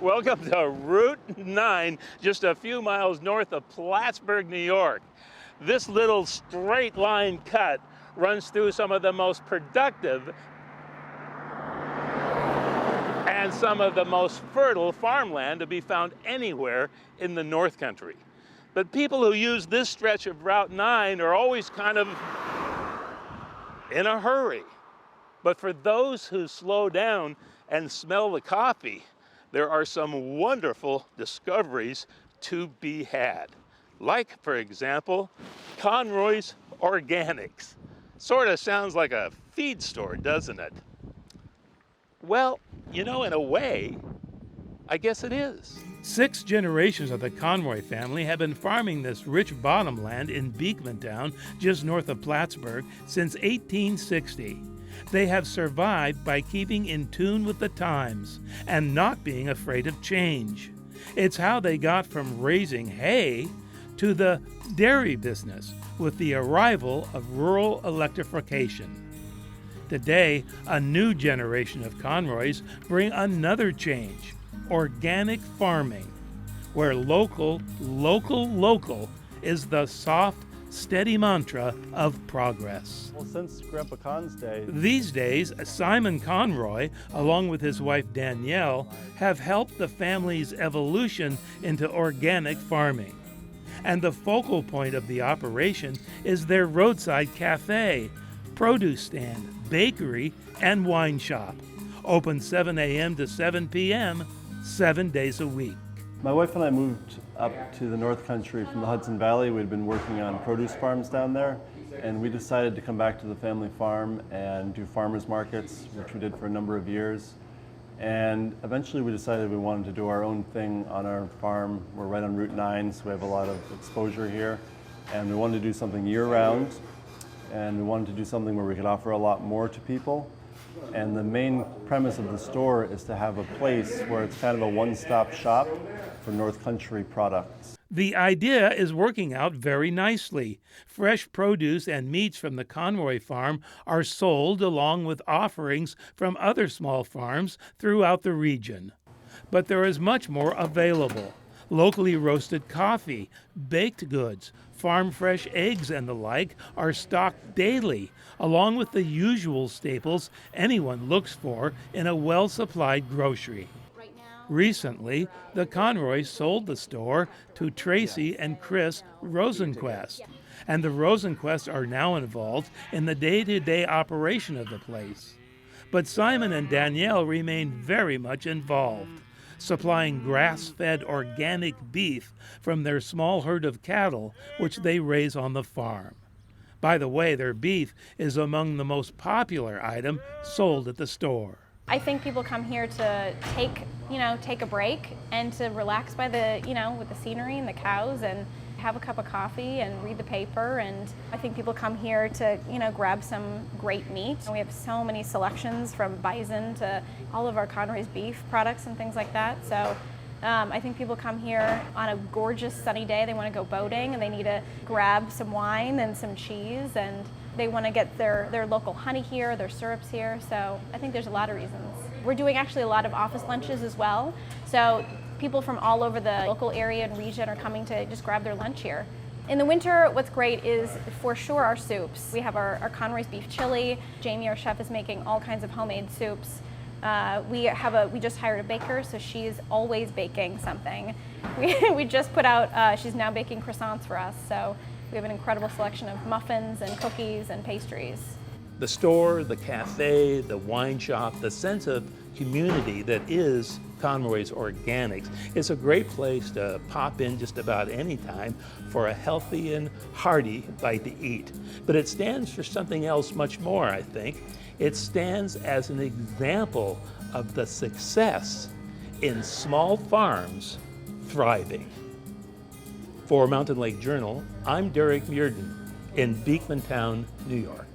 Welcome to Route 9, just a few miles north of Plattsburgh, New York. This little straight line cut runs through some of the most productive and some of the most fertile farmland to be found anywhere in the North Country. But people who use this stretch of Route 9 are always kind of in a hurry. But for those who slow down and smell the coffee, there are some wonderful discoveries to be had. Like, for example, Conroys Organics. Sort of sounds like a feed store, doesn't it? Well, you know, in a way, I guess it is. 6 generations of the Conroy family have been farming this rich bottomland in Beekmantown, just north of Plattsburgh, since 1860. They have survived by keeping in tune with the times and not being afraid of change. It's how they got from raising hay to the dairy business with the arrival of rural electrification. Today, a new generation of Conroys bring another change: organic farming, where local is the soft, steady mantra of progress. Well, since Grandpa Con's day, These days, Simon Conroy, along with his wife Danielle, have helped the family's evolution into organic farming. And the focal point of the operation is their roadside cafe, produce stand, bakery, and wine shop. Open 7 a.m. to 7 p.m., 7 days a week. my wife and I moved up to the North Country from the Hudson Valley. We'd been working on produce farms down there, and we decided to come back to the family farm and do farmers markets, which we did for a number of years. And eventually we decided we wanted to do our own thing on our farm. We're right on Route 9, so we have a lot of exposure here. And we wanted to do something year-round, and we wanted to do something where we could offer a lot more to people. And the main premise of the store is to have a place where it's kind of a one-stop shop for North Country products. The idea is working out very nicely. Fresh produce and meats from the Conroy farm are sold along with offerings from other small farms throughout the region. But there is much more available. Locally roasted coffee, baked goods, farm fresh eggs and the like are stocked daily, along with the usual staples anyone looks for in a well-supplied grocery. Recently, the Conroys sold the store to Tracy and Chris Rosenquist, and the Rosenquests are now involved in the day-to-day operation of the place. But Simon and Danielle remain very much involved, supplying grass-fed organic beef from their small herd of cattle, which they raise on the farm. By the way, their beef is among the most popular item sold at the store. I think people come here to take a break and to relax by the, with the scenery and the cows and have a cup of coffee and read the paper. And I think people come here to, grab some great meat. And we have so many selections from bison to all of our Conroy's beef products and things like that. So I think people come here on a gorgeous sunny day. They want to go boating and they need to grab some wine and some cheese, and they want to get their local honey here, their syrups here. So I think there's a lot of reasons. We're doing actually a lot of office lunches as well. So people from all over the local area and region are coming to just grab their lunch here. In the winter, what's great is for sure our soups. We have our Conroy's beef chili. Jamie, our chef, is making all kinds of homemade soups. We just hired a baker, so she's always baking something. We just put out, she's now baking croissants for us. So we have an incredible selection of muffins and cookies and pastries. The store, the cafe, the wine shop, the sense of community that is Conroy's Organics. It's a great place to pop in just about any time for a healthy and hearty bite to eat. But it stands for something else much more, I think. It stands as an example of the success in small farms thriving. For Mountain Lake Journal, I'm Derek Muirden in Beekmantown, New York.